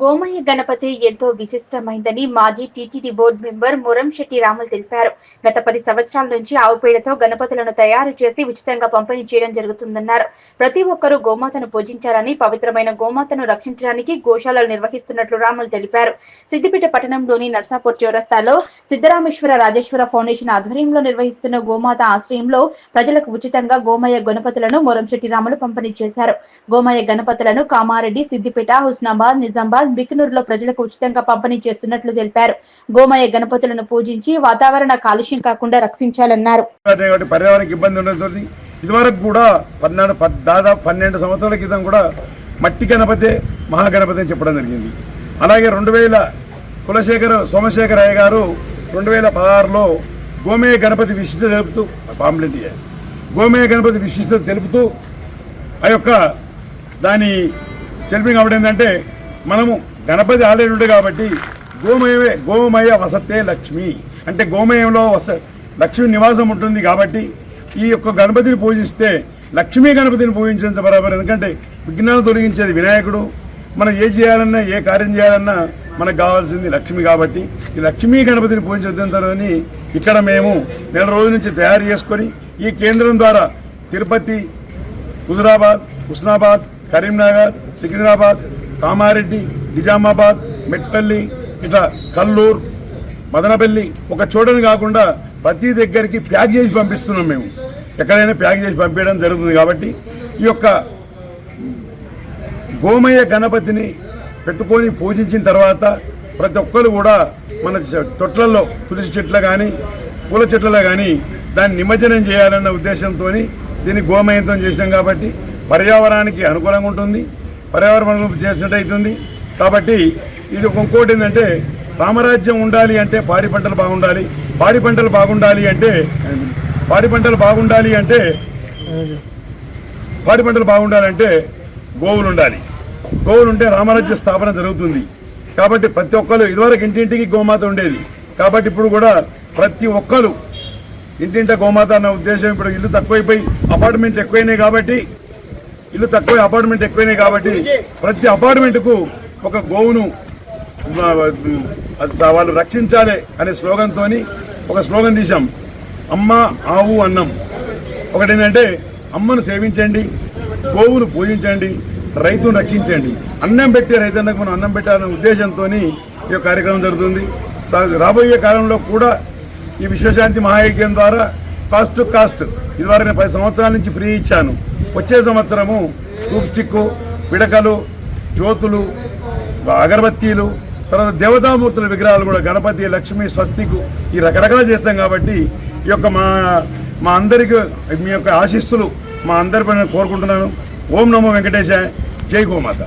గోమయ్య గణపతి ఎంతో విశిష్టమైందని మాజీ TTD board member Muramshetti Ramulu తెలిపారు. గత 10 సంవత్సరాల నుంచి ఆవు పేడతో గణపతులను తయారు చేసి ఉచితంగా పంపిణీ చేయడం జరుగుతుందన్నారు. ప్రతి ఒక్కరూ గోమాతను పూజించాలని, పవిత్రమైన గోమాతను రక్షించడానికి గోశాలలు నిర్వహిస్తున్నట్లు రాములు తెలిపారు. సిద్దిపేట పట్టణంలోని నర్సాపూర్ చౌరస్తాలో సిద్ధరామేశ్వర రాజేశ్వర ఫౌండేషన్ ఆధ్వర్యంలో నిర్వహిస్తున్న గోమాత ఆశ్రయంలో ప్రజలకు ఉచితంగా గోమయ్య గణపతులను మురంశెట్టి రాములు పంపిణీ చేశారు. గోమయ్య గణపతులను కామారెడ్డి, సిద్దిపేట, హుస్నాబాద్, నిజామాబాద్, బికనూరులో ప్రజలకు ఉచితంగా పంపిణీ చేస్తున్నట్లు తెలిపారు. గోమయ్య గణపతులను పూజించి వాతావరణ కాలుష్యం కాకుండా రక్షించాలన్నారు. పర్యావరణానికి ఇబ్బంది ఉండదు. ఇదివరకు కూడా దాదాపు 12 సంవత్సరాల క్రితం కూడా మట్టి గణపతి మహాగణపతి అని చెప్పడం జరిగింది. అలాగే 2000 కులశేఖర సోమశేఖరయ్య గారు 2016లో గోమయ్య గణపతి విశిష్టత తెలుపుతూ గోమయ్య గణపతి విశిష్టత తెలుపుతూ ఆ యొక్క దాని తెలిపి కాబట్టి ఏంటంటే మనము గణపతి ఆలయం ఉండే కాబట్టి గోమయ వసతే లక్ష్మి అంటే గోమయంలో లక్ష్మి నివాసం ఉంటుంది కాబట్టి ఈ యొక్క గణపతిని పూజిస్తే లక్ష్మీ గణపతిని పూజించేంత బరాబర్. ఎందుకంటే విఘ్నాలు తొలగించేది వినాయకుడు. మనం ఏ చేయాలన్నా ఏ కార్యం చేయాలన్నా మనకు కావాల్సింది లక్ష్మి కాబట్టి ఈ లక్ష్మీ గణపతిని పూజించేంతని ఇక్కడ మేము నెల రోజుల నుంచి తయారు చేసుకొని ఈ కేంద్రం ద్వారా తిరుపతి, హుజురాబాద్, హుస్నాబాద్, కరీంనగర్, సికింద్రాబాద్, కామారెడ్డి, నిజామాబాద్, మెట్పల్లి, ఇట్లా కల్లూరు, మదనపల్లి ఒక చోటని కాకుండా ప్రతి దగ్గరికి ప్యాక్ చేసి పంపిస్తున్నాం. మేము ఎక్కడైనా ప్యాక్ చేసి పంపించడం జరుగుతుంది. కాబట్టి ఈ యొక్క గోమయ్య గణపతిని పెట్టుకొని పూజించిన తర్వాత ప్రతి ఒక్కరు కూడా మన తొట్లలో తులసి చెట్లు కానీ పూల చెట్లలో కానీ దాన్ని నిమజ్జనం చేయాలన్న ఉద్దేశంతో దీన్ని గోమయంతో చేసినాం. కాబట్టి పర్యావరణానికి అనుకూలంగా ఉంటుంది, పర్యావరణం చేసినట్టు అవుతుంది. కాబట్టి ఇది ఇంకోటి ఏంటంటే రామరాజ్యం ఉండాలి అంటే పాడి పంటలు బాగుండాలి, పాడి పంటలు బాగుండాలి అంటే గోవులు ఉండాలి. గోవులు ఉంటే రామరాజ్య స్థాపన జరుగుతుంది. కాబట్టి ప్రతి ఒక్కరు ఇదివరకు ఇంటింటికి గోమాత ఉండేది. కాబట్టి ఇప్పుడు కూడా ప్రతి ఒక్కరు ఇంటింట గోమాత అన్న ఉద్దేశం. ఇప్పుడు ఇల్లు తక్కువైపోయి అపార్ట్మెంట్ ఎక్కువైనాయి కాబట్టి ప్రతి అపార్ట్మెంట్కు ఒక గోవును వాళ్ళు రక్షించాలి అనే స్లోగన్తో ఒక స్లోగన్ తీసాం. అమ్మ ఆవు అన్నం. ఒకటి ఏంటంటే అమ్మను సేవించండి, గోవును పూజించండి, రైతును రక్షించండి. అన్నం పెట్టే రైతన్నకు మనం అన్నం పెట్టాలనే ఉద్దేశంతో ఈ కార్యక్రమం జరుగుతుంది. రాబోయే కాలంలో కూడా ఈ విశ్వశాంతి మహాయజ్ఞం ద్వారా కాస్ట్ టు కాస్ట్ ఇదివరకు నేను 10 సంవత్సరాల నుంచి ఫ్రీ ఇచ్చాను. వచ్చే సంవత్సరము తూపు స్టిక్కు, పిడకలు, జ్యోతులు, అగరబత్తీలు, తర్వాత దేవతామూర్తుల విగ్రహాలు కూడా గణపతి, లక్ష్మి, స్వస్తికు ఈ రకరకాలు చేస్తాం. కాబట్టి ఈ యొక్క మా అందరికీ మీ యొక్క ఆశీస్సులు మా అందరిపైన కోరుకుంటున్నాను. ఓం నమో వెంకటేశాయ. జై గోమాత.